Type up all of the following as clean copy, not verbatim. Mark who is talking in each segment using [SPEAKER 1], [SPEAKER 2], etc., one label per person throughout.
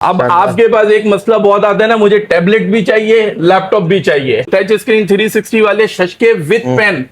[SPEAKER 1] अब आपके पास एक मसला बहुत आता है ना, मुझे टैबलेट भी चाहिए, लैपटॉप भी चाहिए। टच स्क्रीन 360 वाले शशके with pen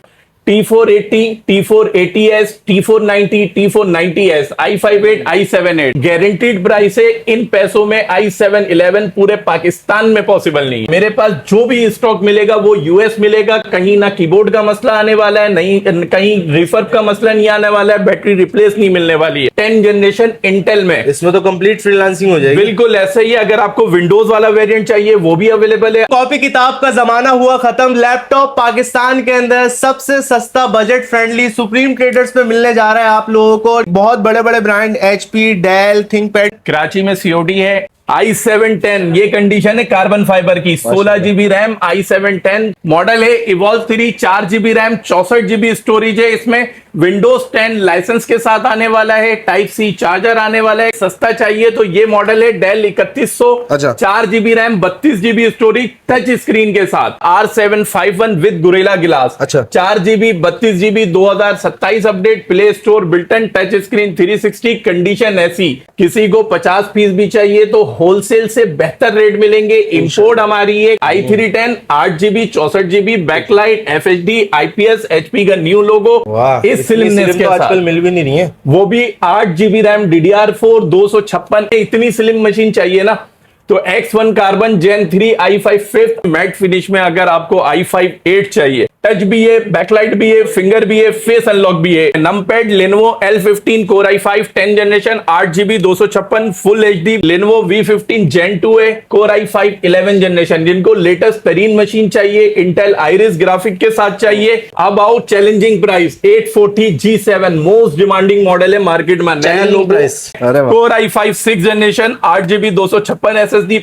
[SPEAKER 1] T480, T480S, T490, T490S, i58, i78 guaranteed price है। इन पैसों में i7-11 पूरे पाकिस्तान में पॉसिबल नहीं है। मेरे पास जो भी स्टॉक मिलेगा वो यूएस मिलेगा। कहीं ना कीबोर्ड का मसला आने वाला है, नहीं कहीं रिफर्ब का मसला नहीं आने वाला है, बैटरी रिप्लेस नहीं मिलने वाली है। 10 जनरेशन इंटेल में,
[SPEAKER 2] इसमें तो कंप्लीट फ्रीलांसिंग हो जाएगी।
[SPEAKER 1] बिल्कुल ऐसा ही है। अगर आपको विंडोज वाला वेरिएंट चाहिए वो भी अवेलेबल है।
[SPEAKER 2] कॉपी किताब का जमाना हुआ खत्म। लैपटॉप पाकिस्तान के अंदर सबसे सस्ता, बजट फ्रेंडली सुप्रीम ट्रेडर्स पे मिलने जा रहा है आप लोगों को। बहुत बड़े बड़े brand HP, Dell, ThinkPad.
[SPEAKER 1] Karachi में सीओडी है। i7-10 ये कंडीशन है कार्बन फाइबर की, 16 GB रैम, i7-10 मॉडल है। Evolve 3 4 GB RAM, 64 GB storage है। इसमें विंडोज 10 लाइसेंस के साथ आने वाला है। टाइप C चार्जर आने वाला है। सस्ता चाहिए तो ये मॉडल है Dell 3100, 4 GB RAM, 32 GB storage, touch screen के साथ। R751 with Gorilla Glass, 4 GB 32 GB, 2027 update, Play Store, built in, touch screen 360। Condition ऐसी, किसी को 50 पीस भी चाहिए तो होलसेल से बेहतर रेट मिलेंगे। इंपोर्ट हमारी है। i3-10 8 GB 64 GB, backlight, FHD, IPS, HP का न्यू लोगो। इस स्लिमनेस के साथ
[SPEAKER 2] आजकल मिल भी नहीं रही है,
[SPEAKER 1] वो भी 8 GB रैम, DDR4 256। इतनी स्लिम मशीन चाहिए ना तो X1 carbon Gen 3 i5 5th matte finish में। अगर आपको i5 8 चाहिए, टच भी है, बैकलाइट भी है, फिंगर भी है, फेस अनलॉक भी है। Numpad Lenovo L15 Core i5 10 generation, 8 GB 256 full HD। Lenovo V15 Gen 2 है, Core i5 11 जनरेशन। जिनको लेटेस्ट तरीन मशीन चाहिए, इंटेल आइरिस ग्राफिक के साथ चाहिए, अब आओ challenging price 840 G7 most demanding model है मार्केट में। नया लो price, Core i5 6 generation, 8 GB 256 SSD।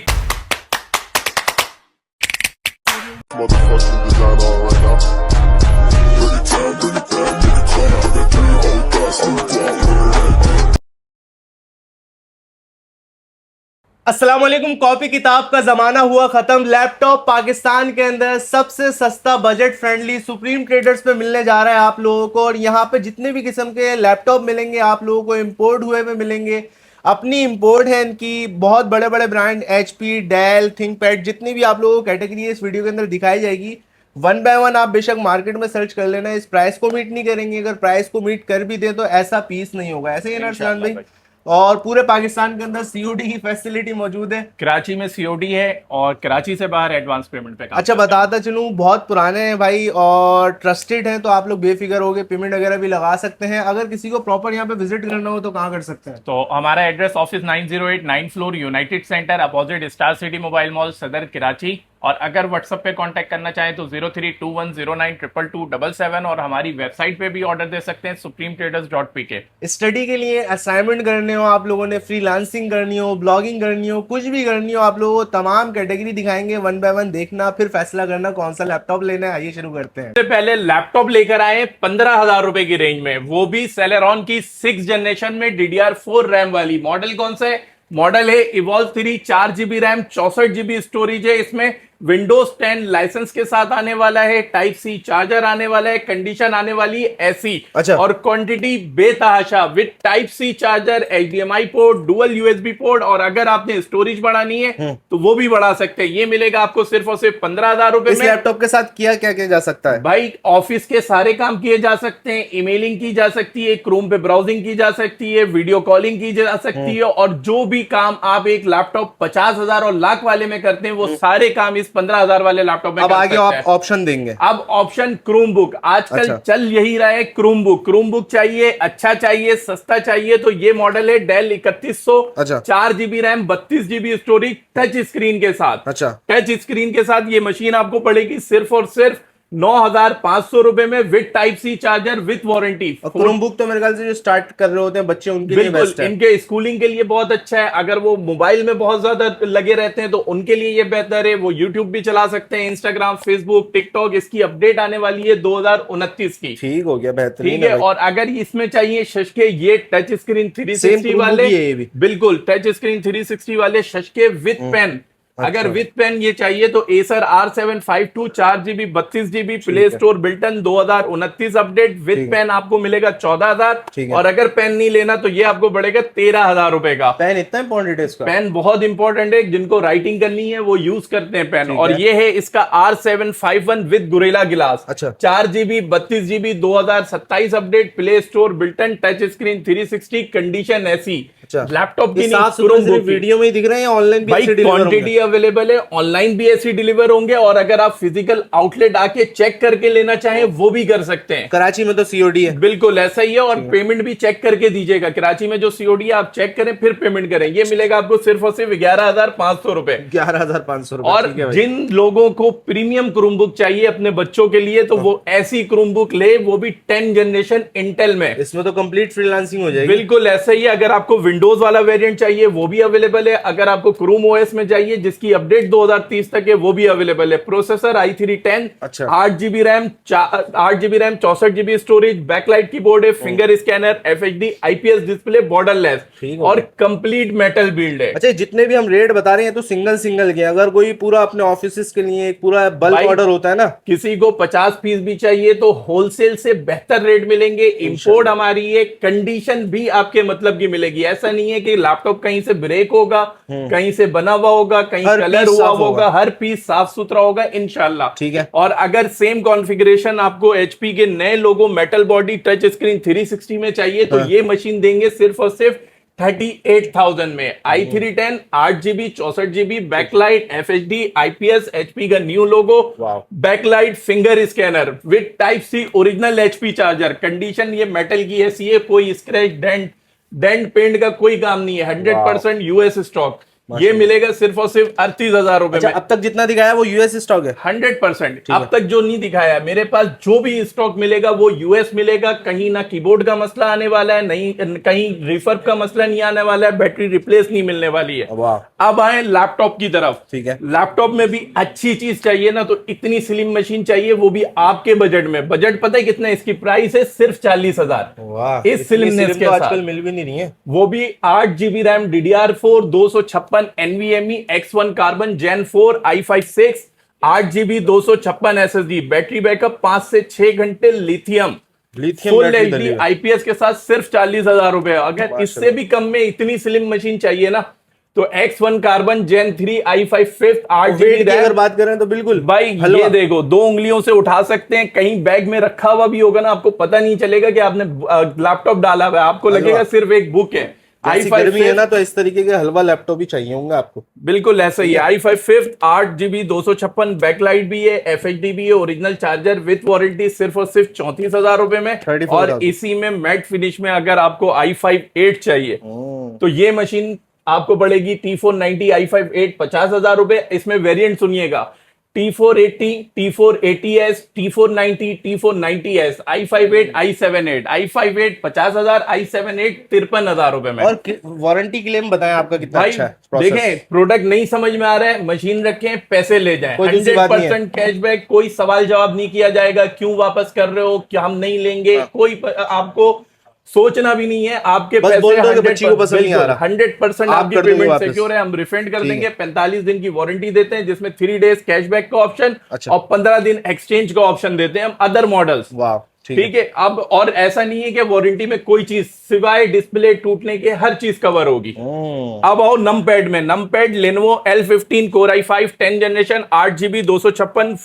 [SPEAKER 2] अस्सलाम वालेकुम। कॉपी किताब का जमाना हुआ खत्म। लैपटॉप पाकिस्तान के अंदर सबसे सस्ता, बजट फ्रेंडली सुप्रीम ट्रेडर्स पे मिलने जा रहा है आप लोगों को। और यहाँ पे जितने भी किस्म के लैपटॉप मिलेंगे आप लोगों को इंपोर्ट हुए में मिलेंगे। अपनी इंपोर्ट है इनकी। बहुत बड़े बड़े ब्रांड HP, डेल, थिंकपैड, जितनी भी आप लोगों को कैटेगरी इस वीडियो के अंदर दिखाई जाएगी। वन बाय वन आप बेशक मार्केट में सर्च कर लेना। इस प्राइस को मीट नहीं करेंगे। अगर प्राइस को मीट कर भी दें तो ऐसा पीस नहीं होगा। ऐसे ही ना अर्सलान भाई? और पूरे पाकिस्तान के अंदर COD की फैसिलिटी मौजूद है।
[SPEAKER 1] कराची में COD है और कराची से बाहर एडवांस पेमेंट पे।
[SPEAKER 2] अच्छा, बताता चलूं, बहुत पुराने हैं भाई और ट्रस्टेड हैं, तो आप लोग बेफिक्र हो गए, पेमेंट वगैरह भी लगा सकते हैं। अगर किसी को प्रॉपर यहाँ पे विजिट करना हो तो कहाँ कर सकते हैं?
[SPEAKER 1] तो हमारा address office 908 9th floor United centre, opposite star city mobile mall, सदर कराची। और अगर व्हाट्सएप पे कांटेक्ट करना चाहें तो 0321092277 और हमारी वेबसाइट पे भी ऑर्डर दे सकते हैं supremtraders.pk।
[SPEAKER 2] स्टडी के लिए, असाइनमेंट करने हो आप लोगों ने, फ्रीलांसिंग करनी हो, ब्लॉगिंग करनी हो, कुछ भी करनी हो आप लोगों को, तमाम कैटेगरी दिखाएंगे। वन बाय वन देखना, फिर फैसला करना कौन सा लैपटॉप लेना है। आइए शुरू करते हैं।
[SPEAKER 1] सबसे पहले लैपटॉप लेकर आए 15,000 रुपए की रेंज में, वो भी सेलेरॉन की 6 जनरेशन में DDR4 रैम वाली। मॉडल कौन सा है? मॉडल है evolve 3 4 GB RAM, 64 GB storage है। इसमें विंडोज 10 लाइसेंस के साथ आने वाला है। टाइप C चार्जर आने वाला है। कंडीशन आने वाली है ऐसी।
[SPEAKER 2] अच्छा।
[SPEAKER 1] और क्वांटिटी बेतहाशा with type C charger, HDMI port, dual USB port. और अगर आपने स्टोरेज बढ़ानी है तो वो भी बढ़ा सकते हैं। ये मिलेगा आपको सिर्फ और सिर्फ 15,000 रुपए में।
[SPEAKER 2] इस लैपटॉप के साथ क्या क्या किया जा सकता है
[SPEAKER 1] भाई? ऑफिस के सारे काम किए जा सकते हैं, ईमेलिंग की जा सकती है, क्रोम पे ब्राउजिंग की जा सकती है, वीडियो कॉलिंग की जा सकती है। और जो भी काम आप एक लैपटॉप 50,000 और लाख वाले में करते हैं वो सारे काम इस 15,000 वाले लैपटॉप में
[SPEAKER 2] अब
[SPEAKER 1] कर
[SPEAKER 2] आगे
[SPEAKER 1] सकते
[SPEAKER 2] आप
[SPEAKER 1] हैं।
[SPEAKER 2] ऑप्शन देंगे।
[SPEAKER 1] अब ऑप्शन क्रोम बुक, आजकल
[SPEAKER 2] अच्छा।
[SPEAKER 1] चल यही रहा है क्रोम बुक। क्रोम बुक चाहिए, अच्छा चाहिए, सस्ता चाहिए तो ये मॉडल है Dell 3100, 4 GB RAM, 32 GB storage, touch screen के साथ।
[SPEAKER 2] अच्छा।
[SPEAKER 1] टच स्क्रीन के साथ ये मशीन आपको पड़ेगी सिर्फ और सिर्फ 9,500 रुपए में with type C charger with warranty.
[SPEAKER 2] Chrome book तो मेरे ख्याल से जो स्टार्ट कर रहे होते हैं बच्चे उनके लिए बेस्ट है।
[SPEAKER 1] इनके स्कूलिंग के लिए बहुत अच्छा है। अगर वो मोबाइल में बहुत ज्यादा लगे रहते हैं तो उनके लिए ये बेहतर है। वो यूट्यूब भी चला सकते हैं, इंस्टाग्राम, फेसबुक, टिकटॉक। इसकी अपडेट आने वाली है 2029 की।
[SPEAKER 2] ठीक हो गया, बेहतरीन
[SPEAKER 1] ठीक है। और अगर इसमें चाहिए शशके ये टच स्क्रीन 360 वाले, बिल्कुल टच स्क्रीन 360 वाले शशके विद पेन, अगर विद पेन ये चाहिए तो Acer R752 4 GB 32 GB Play Store built in 2029 update with pen आपको मिलेगा 14,000 और अगर पेन नहीं लेना तो ये आपको पड़ेगा 13,000 रुपए का।
[SPEAKER 2] पेन इतना इंपॉर्टेंट है इसका?
[SPEAKER 1] पेन बहुत इंपॉर्टेंट है, जिनको राइटिंग करनी है वो यूज करते हैं पेन। और ये है इसका R751 विद गोरिल्ला गिलास।
[SPEAKER 2] अच्छा।
[SPEAKER 1] 4 GB 32 GB 2027 update Play Store built in touch screen 360 condition ऐसी। लैपटॉप की नहीं,
[SPEAKER 2] वीडियो में ही दिख रहे हैं, ऑनलाइन भी
[SPEAKER 1] भाई क्वांटिटी अवेलेबल है, ऑनलाइन भी ऐसी डिलीवर होंगे और अगर आप फिजिकल आउटलेट आके चेक करके लेना चाहें वो भी कर सकते हैं।
[SPEAKER 2] कराची में तो सीओडी है।
[SPEAKER 1] बिल्कुल ऐसा ही है और पेमेंट भी चेक करके दीजिएगा। कराची में जो सीओडी है आप चेक करें फिर पेमेंट करें। ये मिलेगा आपको सिर्फ और सिर्फ 11,500 रुपए।
[SPEAKER 2] 11,500 रुपए।
[SPEAKER 1] और जिन लोगों को प्रीमियम क्रोम बुक चाहिए अपने बच्चों के लिए तो वो ऐसी क्रोम बुक ले, वो भी 10 जनरेशन इंटेल में।
[SPEAKER 2] इसमें तो कंप्लीट फ्रीलांसिंग हो जाएगी।
[SPEAKER 1] बिल्कुल ऐसा ही है। अगर आपको विंडोज वाला वेरिएंट चाहिए वो भी अवेलेबल है। अगर आपको क्रोम ओएस में चाहिए जिसकी अपडेट 2030 तक है वो भी अवेलेबल है। Processor i3 10, 8 GB RAM 64 GB storage, backlight keyboard है, finger scanner, FHD IPS display, borderless और कंप्लीट मेटल बिल्ड है।
[SPEAKER 2] अच्छा, जितने भी हम रेट बता रहे हैं तो सिंगल के, अगर कोई पूरा अपने ऑफिस के लिए एक पूरा बल्क ऑर्डर होता है ना,
[SPEAKER 1] किसी को 50 पीस भी चाहिए तो होलसेल से बेहतर रेट मिलेंगे। इंपोर्ट हमारी है, कंडीशन भी आपके मतलब की मिलेगी। ऐसा नहीं है कि लैपटॉप कहीं से ब्रेक होगा, कहीं से बना हुआ होगा, कहीं कलर हुआ होगा, हर पीस साफ सुथरा होगा इंशाल्लाह।
[SPEAKER 2] ठीक है।
[SPEAKER 1] और अगर सेम कॉन्फ़िगरेशन आपको एचपी के नए लोगो मेटल बॉडी टच स्क्रीन 360 में चाहिए तो ये मशीन देंगे सिर्फ और सिर्फ 38,000 में। i3 10 8 GB 64 GB backlight, FHD IPS, HP का new logo, backlight, finger scanner with type C original HP charger. Condition ये मेटल की ऐसी है, कोई स्क्रैच डेंट पेंट का कोई काम नहीं है। 100% यूएस स्टॉक। ये मिलेगा सिर्फ और सिर्फ 38,000 रुपए में।
[SPEAKER 2] अब तक जितना दिखाया वो यूएस स्टॉक है
[SPEAKER 1] 100%। अब तक जो नहीं दिखाया, मेरे पास जो भी स्टॉक मिलेगा वो यूएस मिलेगा। कहीं ना कीबोर्ड का मसला आने वाला है, नहीं कहीं रिफर्ब का मसला नहीं आने वाला है, बैटरी रिप्लेस नहीं मिलने वाली है। अब आए लैपटॉप की तरफ। ठीक है। लैपटॉप में भी अच्छी चीज चाहिए ना तो इतनी स्लिम मशीन चाहिए, वो भी आपके बजट में। बजट पता है कितना? इसकी प्राइस है सिर्फ 40,000। इस स्लिमनेस के साथ
[SPEAKER 2] मिल भी नहीं रही है।
[SPEAKER 1] वो भी 8 GB RAM DDR4 256 NVMe X1 carbon Gen 4 i5 6 8 GB 256 SSD, battery backup 5 से 6 घंटे, लिथियम फुल HD IPS के साथ सिर्फ 40,000 रुपए। अगर इससे भी कम में इतनी स्लिम मशीन चाहिए ना तो X1 carbon Gen 3 i5 5 8 GB
[SPEAKER 2] की अगर बात करें तो बिल्कुल
[SPEAKER 1] भाई ये देखो 2 उंगलियों से उठा सकते हैं। कहीं बैग में रखा हुआ भी होगा ना, आपको पता नहीं चलेगा कि आपने लैपटॉप डाला हुआ है, आपको लगेगा सिर्फ एक बुक है।
[SPEAKER 2] i5 है ना, तो इस तरीके के हलवा लैपटॉप ही चाहिए होंगे आपको।
[SPEAKER 1] बिल्कुल ऐसा ही है। i5 5 8 GB 256 बैकलाइट भी है, FHD भी है, ओरिजिनल चार्जर विद वारंटी सिर्फ और सिर्फ 34,000 रुपए में। और इसी में मैट फिनिश में अगर आपको i5 8 चाहिए तो ये मशीन आपको पड़ेगी T490 i5 8 50,000 रुपए। इसमें वेरिएंट सुनिएगा, T480, T480S, T490, T490S, i5 8, i7 8, i5 8 50,000, i7 8 53,000 रुपए में।
[SPEAKER 2] और वारंटी क्लेम बताएं आपका कितना अच्छा है।
[SPEAKER 1] देखें, प्रोडक्ट नहीं समझ में आ रहा है, मशीन रखें, पैसे ले जाएं। 100% कैशबैक, कोई सवाल जवाब नहीं किया जाएगा, क्यों वापस कर रहे हो, क्या हम नहीं लेंगे, कोई आपको सोचना भी नहीं है। आपके पैसे 100% आपकी पेमेंट सिक्योर है, हम रिफंड कर देंगे। 45 दिन की वारंटी देते हैं जिसमें 3 डेज कैशबैक का ऑप्शन और 15 दिन एक्सचेंज का ऑप्शन देते हैं हम अदर मॉडल्स। ठीक है। अब और ऐसा नहीं है कि वारंटी में कोई चीज सिवाय डिस्प्ले टूटने के हर चीज कवर होगी। अब आओ नमपैड में। Numpad Lenovo L15 Core i5 10 generation 8 GB 256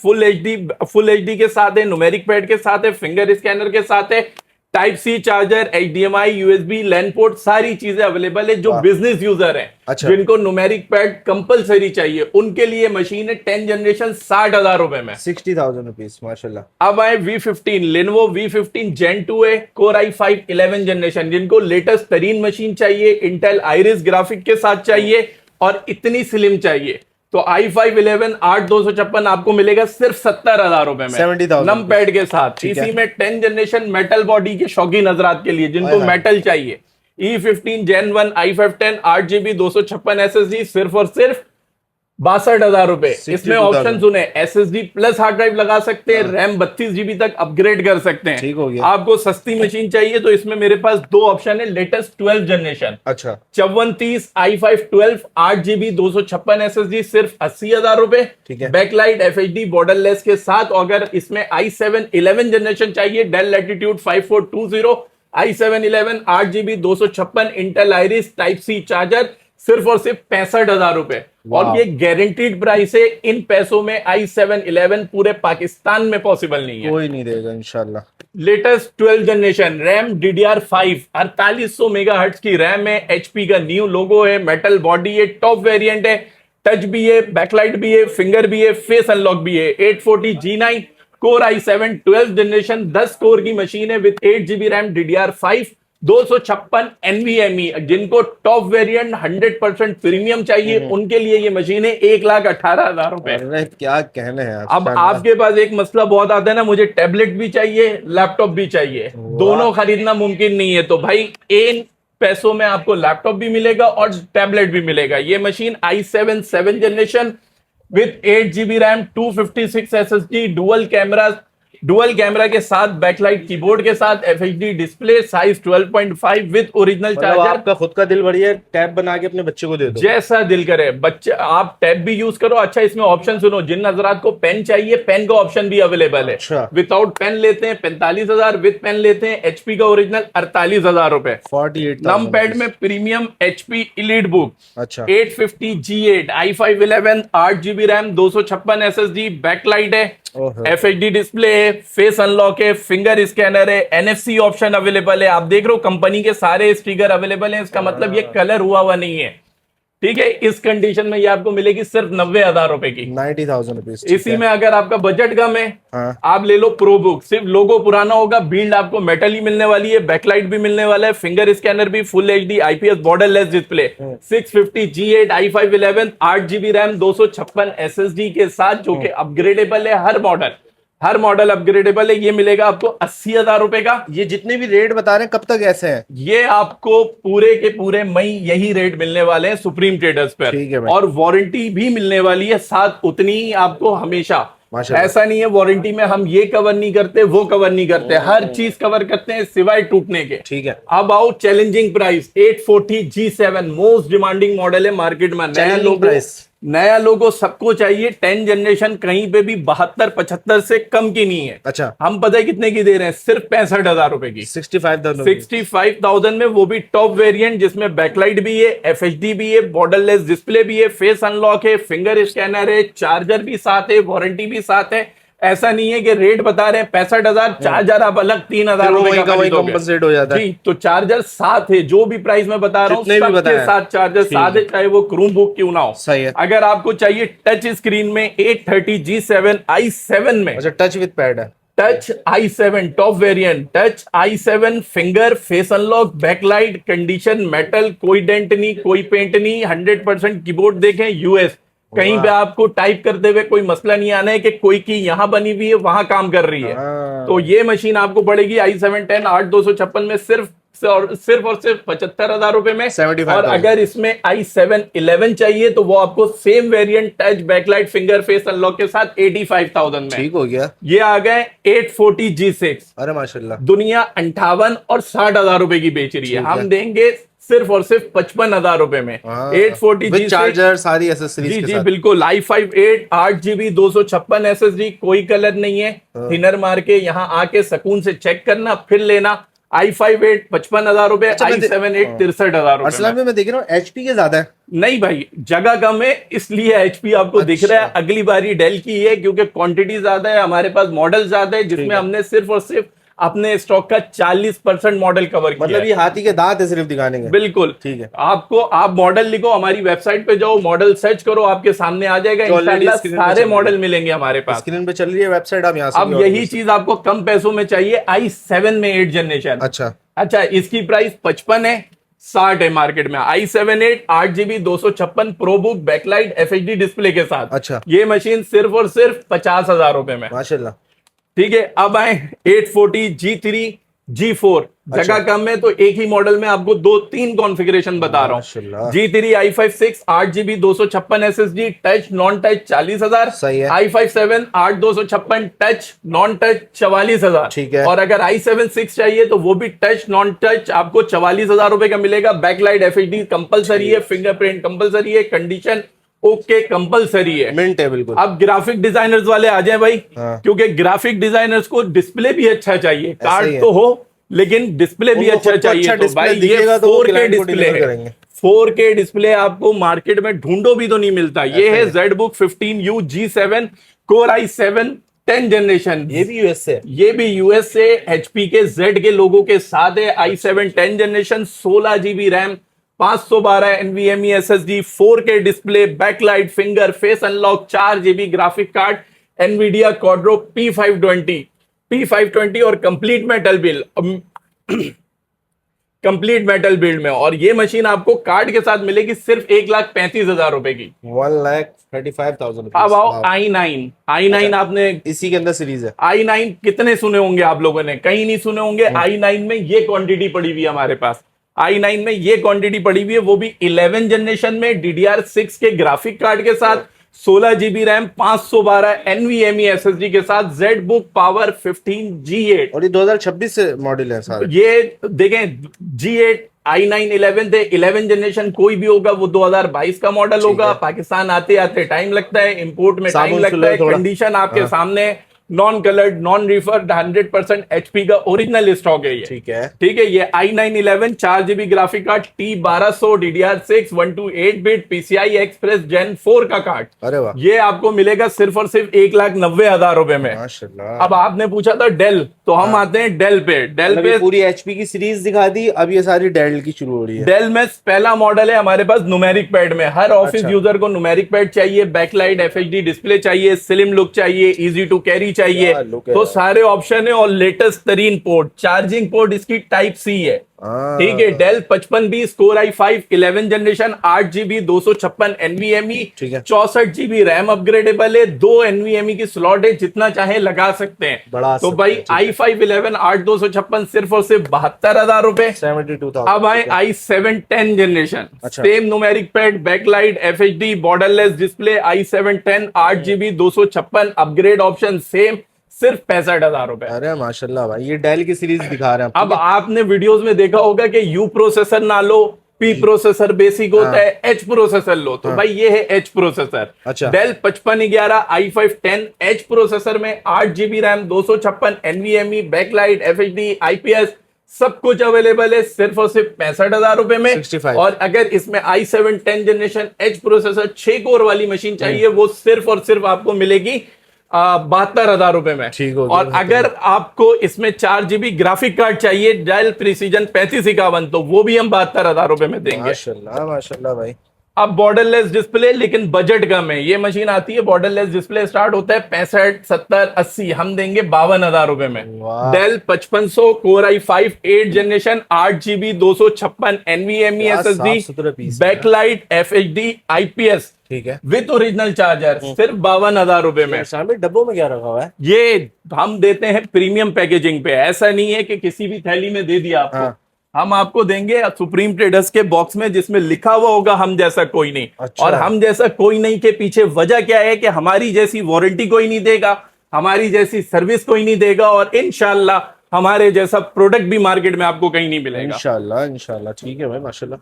[SPEAKER 1] full HD के साथ है, न्यूमेरिक पैड के साथ है, फिंगर स्कैनर के साथ है, type C charger, HDMI, USB, LAN port, सारी चीजें अवेलेबल है। जो बिजनेस यूजर हैं, जिनको न्यूमेरिक पैड कंपलसरी चाहिए, उनके लिए मशीन है 10 जनरेशन 60,000 रुपए में,
[SPEAKER 2] 60,000 रुपीज माशाल्लाह।
[SPEAKER 1] अब आए V15 Lenovo V15 Gen 2 है, Core i5 11 जनरेशन। जिनको लेटेस्ट तरीन मशीन चाहिए, इंटेल आइरिस ग्राफिक के साथ चाहिए और इतनी स्लिम चाहिए तो i5 11 8 256 आपको मिलेगा सिर्फ 70,000 रुपए में,
[SPEAKER 2] 70,000
[SPEAKER 1] नमपैड के साथ। इसी में 10 जनरेशन मेटल बॉडी के शौकीन हजरात के लिए, जिनको मेटल चाहिए, E15 Gen 1 i5 10 8 GB 256 SSD सिर्फ और सिर्फ 62,000 रुपए। इसमें
[SPEAKER 2] 62,000
[SPEAKER 1] ऑप्शन सुने, SSD प्लस हार्ड ड्राइव लगा सकते हैं, रैम 32 GB तक अपग्रेड कर सकते हैं।
[SPEAKER 2] ठीक हो गया।
[SPEAKER 1] आपको सस्ती मशीन चाहिए तो इसमें मेरे पास दो ऑप्शन है, लेटेस्ट 12 जनरेशन
[SPEAKER 2] अच्छा
[SPEAKER 1] 5430 i5 12 8GB 256 SSD सिर्फ 80,000 रुपए।
[SPEAKER 2] ठीक है।
[SPEAKER 1] बैकलाइट FHD बॉर्डरलेस के साथ। अगर इसमें i7 11 जनरेशन चाहिए, Dell Latitude 5420 i7 11 8GB 256 Intel Iris type C charger सिर्फ और सिर्फ 65,000 रुपए। और ये गारंटीड प्राइस है। इन पैसों में i7 11 पूरे पाकिस्तान में पॉसिबल नहीं है।
[SPEAKER 2] कोई नहीं देगा इंशाल्लाह।
[SPEAKER 1] Latest 12 generation RAM DDR5 4800 megahertz की रैम है। HP का न्यू लोगो है, मेटल बॉडी है, टॉप वेरिएंट है, टच भी है, बैकलाइट भी है, फिंगर भी है, फेस अनलॉक भी है। 840 G9 core i7 12 generation 10 core की मशीन है with 8GB RAM DDR5 256 NVMe। जिनको टॉप वेरिएंट 100% प्रीमियम चाहिए उनके लिए ये मशीन है 1,18,000 रुपए।
[SPEAKER 2] अरे क्या कहने हैं
[SPEAKER 1] अब आपके पास एक मसला बहुत आता है ना, मुझे टैबलेट भी चाहिए, लैपटॉप भी चाहिए, दोनों खरीदना मुमकिन नहीं है। तो भाई इन पैसों में आपको लैपटॉप भी मिलेगा और टैबलेट भी मिलेगा। ये machine i7 7 generation with 8GB RAM 256 SSD dual camera के साथ, बैकलाइट कीबोर्ड के साथ, FHD display, size 12.5 with original charger.
[SPEAKER 2] आपका खुद का दिल भरी है, टैब बना के अपने बच्चे को दे दो,
[SPEAKER 1] जैसा दिल करे। बच्चे आप टैब भी यूज करो। अच्छा इसमें ऑप्शन सुनो, जिन हजरात को पेन चाहिए, पेन का ऑप्शन भी अवेलेबल है।
[SPEAKER 2] अच्छा।
[SPEAKER 1] विदाउट पेन लेते हैं 45,000, विद पेन लेते हैं HP का ओरिजिनल 48,000 रुपए।
[SPEAKER 2] 48
[SPEAKER 1] नम पैड में प्रीमियम HP इलीट बुक।
[SPEAKER 2] अच्छा
[SPEAKER 1] 850 G8 i5 11 8GB RAM 256 SSD backlight है,
[SPEAKER 2] ओहो।
[SPEAKER 1] FHD डिस्प्ले है, फेस अनलॉक है, फिंगर स्कैनर है, NFC ऑप्शन अवेलेबल है। आप देख रहे हो कंपनी के सारे स्टिकर अवेलेबल हैं। इसका मतलब ये कलर हुआ नहीं है, ठीक है। इस कंडीशन में ये आपको मिलेगी सिर्फ 90,000 रुपए की,
[SPEAKER 2] 90,000 रुपीज।
[SPEAKER 1] इसी में। अगर आपका बजट कम है
[SPEAKER 2] हाँ।
[SPEAKER 1] आप ले लो प्रो बुक। सिर्फ लोगो पुराना होगा, बिल्ड आपको मेटल ही मिलने वाली है, बैकलाइट भी मिलने वाला है, फिंगर स्कैनर भी, full HD IPS borderless display, 650 G8 i5 11 8GB RAM 256 SSD के साथ, जो कि अपग्रेडेबल है। हर मॉडल अपग्रेडेबल है। ये मिलेगा आपको 80,000 रुपए का।
[SPEAKER 2] ये जितने भी रेट बता रहे हैं कब तक ऐसे हैं?
[SPEAKER 1] ये आपको पूरे के पूरे मई यही रेट मिलने वाले हैं सुप्रीम ट्रेडर्स पर।
[SPEAKER 2] ठीक है भाई।
[SPEAKER 1] और वारंटी भी मिलने वाली है साथ, उतनी ही आपको हमेशा।
[SPEAKER 2] माशाल्लाह।
[SPEAKER 1] ऐसा नहीं है वारंटी में हम ये कवर नहीं करते, वो कवर नहीं करते, हर चीज कवर करते हैं सिवाय टूटने के।
[SPEAKER 2] ठीक है।
[SPEAKER 1] अब आओ challenging price 840 G7 most demanding model है मार्केट में। नया लोगो सबको चाहिए। 10 जनरेशन कहीं पे भी 72-75 से कम की नहीं है।
[SPEAKER 2] अच्छा
[SPEAKER 1] हम पता है कितने की दे रहे हैं? सिर्फ 65,000 रुपए की। 65,000 में, वो भी टॉप वेरिएंट जिसमें बैकलाइट भी है, FHD भी है, बॉर्डरलेस डिस्प्ले भी है, फेस अनलॉक है, फिंगर स्कैनर है, चार्जर भी साथ है, वारंटी भी साथ है। ऐसा नहीं है कि रेट बता रहे हैं 65,000, चार्जर आप अलग 3,000 रुपए का
[SPEAKER 2] कंपनसेट हो जाता है।
[SPEAKER 1] जी, तो चार्जर साथ है, जो भी प्राइस में बता रहा हूँ सबके साथ चार्जर साथ है, चाहे वो क्रूम बुक क्यों ना हो।
[SPEAKER 2] सही है।
[SPEAKER 1] अगर आपको चाहिए टच स्क्रीन में 830 G7 i7 में,
[SPEAKER 2] अच्छा टच विद पैड है,
[SPEAKER 1] touch i7 top variant, touch i7 finger, face unlock, backlight, condition metal, कोई डेंट नहीं, कोई पेंट नहीं, 100% कीबोर्ड देखें US। कहीं पे आपको टाइप करते हुए कोई मसला नहीं आना है कि कोई की यहां बनी हुई है वहां काम कर रही है। तो ये मशीन आपको पड़ेगी i7 10 8256 में सिर्फ और सिर्फ 75,000 रुपए में।
[SPEAKER 2] 75,000।
[SPEAKER 1] और अगर इसमें i7 11 चाहिए तो वो आपको same variant touch backlight finger face unlock के साथ 85,000 में।
[SPEAKER 2] ठीक हो गया।
[SPEAKER 1] ये आ गए 840 G6।
[SPEAKER 2] अरे माशाल्लाह।
[SPEAKER 1] दुनिया 58 और 60,000 रुपए की बेच रही है, हम देंगे सिर्फ और सिर्फ 55,000 रुपए में। 840 G6
[SPEAKER 2] चार्जर, सारी एसेसरीज
[SPEAKER 1] जी
[SPEAKER 2] के
[SPEAKER 1] जी
[SPEAKER 2] साथ।
[SPEAKER 1] बिल्कुल। i5 8GB 256 SSD, कोई कलर नहीं है। थिनर मार के यहाँ आके सुकून से चेक करना, फिर लेना। i5 8 55,000 रुपए, i7 8 63,000 रुपए।
[SPEAKER 2] असल में मैं देख रहा हूँ HP के ज्यादा है।
[SPEAKER 1] नहीं भाई, जगह कम है इसलिए HP आपको दिख रहा है। अगली बारी डेल की है क्योंकि क्वांटिटी ज्यादा है, हमारे पास मॉडल ज्यादा है, जिसमें हमने सिर्फ और सिर्फ अपने स्टॉक का 40% मॉडल कवर किया।
[SPEAKER 2] मतलब ये हाथी के दांत है सिर्फ दिखाने के।
[SPEAKER 1] बिल्कुल ठीक है। आप मॉडल लिखो, हमारी वेबसाइट पे जाओ, मॉडल सर्च करो, आपके सामने आ जाएगा। इंशाल्लाह सारे मॉडल मिलेंगे हमारे पास।
[SPEAKER 2] स्क्रीन पे चल रही है वेबसाइट, आप यहाँ से।
[SPEAKER 1] अब यही चीज आपको कम पैसों में चाहिए, i7 में 8 जनरेशन। अच्छा इसकी प्राइस 55 है, 60 है मार्केट में। i7 8 8GB 256 ProBook, backlight, FHD display के साथ।
[SPEAKER 2] अच्छा
[SPEAKER 1] ये मशीन सिर्फ और सिर्फ 50,000 रुपए में।
[SPEAKER 2] माशाल्लाह।
[SPEAKER 1] ठीक है। अब आए 840 G3 G4 जगह कम है तो एक ही मॉडल में आपको 2-3 कॉन्फ़िगरेशन बता रहा हूँ। G3 i5 8GB 256 SSD touch non touch 40,000।
[SPEAKER 2] सही है।
[SPEAKER 1] i5 8 256 touch non touch 44,000।
[SPEAKER 2] ठीक है।
[SPEAKER 1] और अगर i7 6 चाहिए तो वो भी टच नॉन टच आपको 44,000 रुपए का मिलेगा। बैकलाइट FHD कंपलसरी है, फिंगरप्रिंट कंपलसरी है, कंडीशन ओके कंपलसरी है,
[SPEAKER 2] मिंट है बिल्कुल।
[SPEAKER 1] अब ग्राफिक डिजाइनर्स वाले आ जाए भाई।
[SPEAKER 2] हाँ।
[SPEAKER 1] क्योंकि ग्राफिक डिजाइनर्स को डिस्प्ले भी अच्छा चाहिए,
[SPEAKER 2] ही
[SPEAKER 1] कार्ड
[SPEAKER 2] है।
[SPEAKER 1] तो हो लेकिन डिस्प्ले भी
[SPEAKER 2] उनको
[SPEAKER 1] अच्छा
[SPEAKER 2] खुद को
[SPEAKER 1] चाहिए।
[SPEAKER 2] अच्छा
[SPEAKER 1] तो
[SPEAKER 2] डिस्प्ले
[SPEAKER 1] भाई ये
[SPEAKER 2] दिखेगा तो वो
[SPEAKER 1] 4K
[SPEAKER 2] क्लाइंट को
[SPEAKER 1] डिस्प्ले
[SPEAKER 2] डिलीवर
[SPEAKER 1] है।
[SPEAKER 2] करेंगे।
[SPEAKER 1] 4K डिस्प्ले आपको मार्केट में ढूंढो भी तो नहीं मिलता। ये है ZBook 15U G7 Core i7 10 generation.
[SPEAKER 2] ये भी यूएस से,
[SPEAKER 1] ये भी यूएस से HP के Z के लोगों के साथ है। i7 10 generation 16GB RAM 512 NVMe SSD 4K display backlight finger face unlock 4GB graphic card NVIDIA Quadro P520 और complete metal build complete metal build में। और ये मशीन आपको कार्ड के साथ मिलेगी सिर्फ 1,35,000 रुपए की।
[SPEAKER 2] 1,35,000।
[SPEAKER 1] अब आओ i9 आपने
[SPEAKER 2] इसी के अंदर सीरीज है।
[SPEAKER 1] i9 कितने सुने होंगे आप लोगों ने, कहीं नहीं सुने होंगे। i9 में ये क्वांटिटी पड़ी हुई है हमारे पास। i9 में ये क्वांटिटी पड़ी हुई है, वो भी 11 जनरेशन में DDR6 के ग्राफिक कार्ड के साथ 16GB रैम 512 NVMe SSD के साथ ZBook Power 15 G8।
[SPEAKER 2] और ये 2026 से मॉडल है सारे।
[SPEAKER 1] ये देखें G8 i9 11 थे, 11 जनरेशन कोई भी होगा वो 2022 का मॉडल होगा। पाकिस्तान आते आते टाइम लगता है, इंपोर्ट में टाइम लगता है। कंडीशन आपके सामने non coloured non referred 100% HP का ओरिजिनल स्टॉक है ये।
[SPEAKER 2] ठीक है।
[SPEAKER 1] ठीक है। ये i9 11 4GB graphic card T1200 DDR6 128 bit PCI Express Gen 4 का कार्ड।
[SPEAKER 2] अरे वाह।
[SPEAKER 1] ये आपको मिलेगा सिर्फ और सिर्फ 1,90,000 रुपए में।
[SPEAKER 2] माशाल्लाह।
[SPEAKER 1] अब आपने पूछा था डेल, तो हम आते हैं डेल पे। डेल पे
[SPEAKER 2] पूरी HP की सीरीज दिखा दी, अब ये सारी डेल की शुरू हो रही है।
[SPEAKER 1] डेल में पहला मॉडल है हमारे पास न्यूमेरिक पैड में। हर ऑफिस यूजर को न्यूमेरिक पैड चाहिए, बैकलाइट FHD डिस्प्ले चाहिए, स्लिम लुक चाहिए, इजी टू कैरी चाहिए, तो सारे ऑप्शन है। और लेटेस्ट तरीन पोर्ट, चार्जिंग पोर्ट इसकी टाइप C है। ठीक है। Dell 5520 Core i5 11 generation 8GB 256 NVMe 64GB RAM upgradeable है, 2 NVMe की स्लॉट है, जितना चाहे लगा सकते हैं। तो भाई i5 11 8 256 सिर्फ और सिर्फ 72,000 रुपए।
[SPEAKER 2] 72,000।
[SPEAKER 1] अब आए i7 10 generation, same numeric pad, backlight FHD borderless display, i7 10 8GB 256 upgrade option same, सिर्फ 65,000 रुपए।
[SPEAKER 2] अरे माशाल्लाह भाई, ये डेल की सीरीज दिखा रहे हैं।
[SPEAKER 1] अब आपने वीडियोस में देखा होगा कि U प्रोसेसर ना लो, P प्रोसेसर बेसिक होता है, H प्रोसेसर लो, तो भाई ये है H प्रोसेसर।
[SPEAKER 2] अच्छा।
[SPEAKER 1] डेल 5511 i5 10 H प्रोसेसर में 8GB RAM 256 NVMe backlight FHD IPS सब कुछ अवेलेबल है सिर्फ और सिर्फ 65,000 रुपए में।
[SPEAKER 2] 65।
[SPEAKER 1] और अगर इसमें i7 10 generation H processor 6 core वाली मशीन चाहिए, वो सिर्फ और सिर्फ आपको मिलेगी 72,000 रुपए में।
[SPEAKER 2] ठीक हो।
[SPEAKER 1] और अगर आपको इसमें 4GB ग्राफिक कार्ड चाहिए डेल प्रिसीजन 3551, तो वो भी हम 72,000 रुपए में देंगे।
[SPEAKER 2] माशाल्लाह माशाल्लाह भाई।
[SPEAKER 1] अब बॉर्डरलेस डिस्प्ले, लेकिन बजट कम है। ये मशीन आती है बॉर्डरलेस डिस्प्ले स्टार्ट होता है 65 70 80, हम देंगे 52,000 रुपए में। Dell 5500 Core i5 8 generation 8GB 256 NVMe SSD backlight FHD IPS,
[SPEAKER 2] ठीक है,
[SPEAKER 1] विद ओरिजिनल चार्जर, सिर्फ 52,000 रुपए में।
[SPEAKER 2] डब्बों में क्या रखा हुआ है?
[SPEAKER 1] ये हम देते हैं प्रीमियम पैकेजिंग पे, ऐसा नहीं है कि किसी भी थैली में दे दिया आपको। हम आपको देंगे सुप्रीम ट्रेडर्स के बॉक्स में, जिसमें लिखा हुआ होगा हम जैसा कोई नहीं।
[SPEAKER 2] अच्छा।
[SPEAKER 1] और हम जैसा कोई नहीं के पीछे वजह क्या है कि हमारी जैसी वारंटी कोई नहीं देगा, हमारी जैसी सर्विस कोई नहीं देगा, और इंशाल्लाह हमारे जैसा प्रोडक्ट भी मार्केट में आपको कहीं नहीं मिलेगा।
[SPEAKER 2] इंशाल्लाह इंशाल्लाह। ठीक है भाई माशाल्लाह।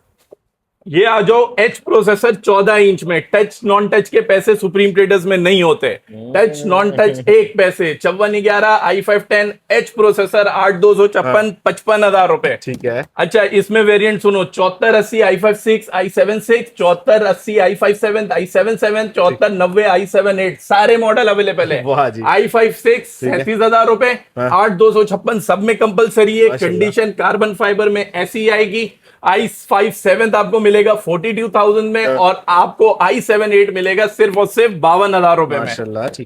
[SPEAKER 1] ये आ जाओ H प्रोसेसर 14 इंच में, टच नॉन टच के पैसे सुप्रीम ट्रेडर्स में नहीं होते। टच नॉन टच 1 पैसे, 5411 i5 10 H प्रोसेसर 8256 55,000 रुपए।
[SPEAKER 2] ठीक है।
[SPEAKER 1] अच्छा, इसमें वेरिएंट सुनो, 7480 i5 6 i7 6, 7480 i5 7 i7 7, 7490 i7 8, सारे मॉडल अवेलेबल है। i5 6 37,000 रुपए, 8256 सब में कंपलसरी है। कंडीशन कार्बन फाइबर में ऐसी आएगी। i5 7 आपको मिलेगा 42,000 में, और आपको i7 8 मिलेगा सिर्फ और सिर्फ 52,000 रुपए में।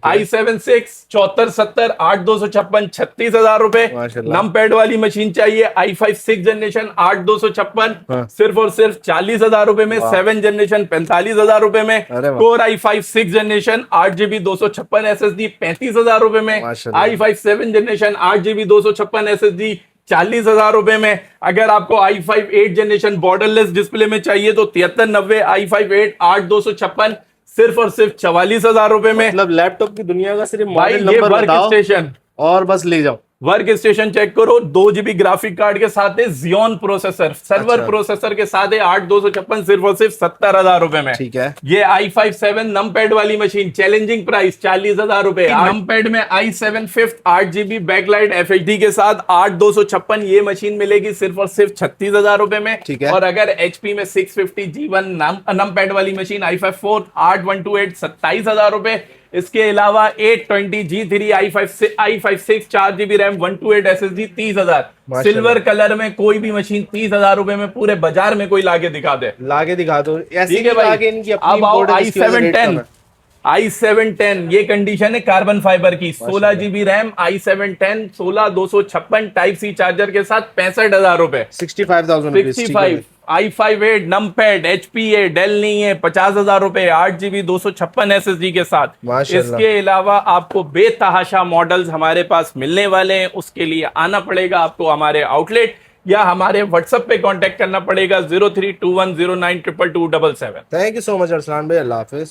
[SPEAKER 1] i7 6 7470 8256 36,000 रुपए। नम पैड वाली मशीन चाहिए, i5 6 जनरेशन 8256 सिर्फ और सिर्फ 40,000 रुपए में। 7 जनरेशन 45,000 रुपए में। Core i5 6 generation 8GB 256 SSD 35,000 रुपए में। i5 7 जनरेशन 8GB 256 SSD 40,000 रुपए में। अगर आपको i5 8 जनरेशन बॉर्डरलेस डिस्प्ले में चाहिए तो 7390 i5 8 8256 सिर्फ और सिर्फ 44,000 रुपए में।
[SPEAKER 2] मतलब लैपटॉप की दुनिया का सिर्फ
[SPEAKER 1] भाई
[SPEAKER 2] मॉडल
[SPEAKER 1] ये
[SPEAKER 2] नंबर
[SPEAKER 1] वर्क
[SPEAKER 2] बताओ
[SPEAKER 1] स्टेशन,
[SPEAKER 2] और बस ले जाओ।
[SPEAKER 1] वर्क स्टेशन चेक करो, 2 GB ग्राफिक कार्ड के साथ है, Xeon प्रोसेसर, सर्वर
[SPEAKER 2] अच्छा।
[SPEAKER 1] प्रोसेसर के साथ है, 8256 सिर्फ और सिर्फ 70,000 रुपए में।
[SPEAKER 2] ठीक है।
[SPEAKER 1] ये i5 7 नमपैड वाली मशीन, चैलेंजिंग प्राइस 40,000 रुपए। नमपैड में i7 5th 8 GB backlight FHD के साथ 8256 ये मशीन मिलेगी सिर्फ और सिर्फ 36,000 रुपए में।
[SPEAKER 2] ठीक है।
[SPEAKER 1] और अगर HP में 650 G1 नमपैड वाली मशीन i5 4 8128 27,000 रुपए। इसके अलावा 820 G3 i5 6 4 GB RAM 128 SSD 30,000।
[SPEAKER 2] माशाल्लाह।
[SPEAKER 1] सिल्वर कलर में कोई भी मशीन 30,000 रुपए में पूरे बाजार में कोई लाके दिखा दे।
[SPEAKER 2] लाके दिखा दो ऐसे
[SPEAKER 1] ठीक है
[SPEAKER 2] नहीं
[SPEAKER 1] भाई।
[SPEAKER 2] लाके इनकी अपनी
[SPEAKER 1] अब आओ
[SPEAKER 2] import है, जिसकी वजह से रेट कम है।
[SPEAKER 1] i7 10 ये कंडीशन है कार्बन फाइबर की, 16 GB RAM, i7 10 16 type C charger के साथ 65,000 रुपए।
[SPEAKER 2] 65,000 रुपीस, ठीक है।
[SPEAKER 1] 65 i5 8 नमपैड HP है, डेल नहीं है, 50,000 रुपए, 8 GB 256 SSD के साथ।
[SPEAKER 2] माशाल्लाह।
[SPEAKER 1] इसके अलावा आपको बेतहाशा मॉडल्स हमारे पास मिलने वाले हैं। उसके लिए आना पड़ेगा आपको हमारे आउटलेट या हमारे व्हाट्सएप पे कांटेक्ट करना पड़ेगा 0321092277।
[SPEAKER 2] Thank you so much Arsalan भाई, अल्लाह हाफिज।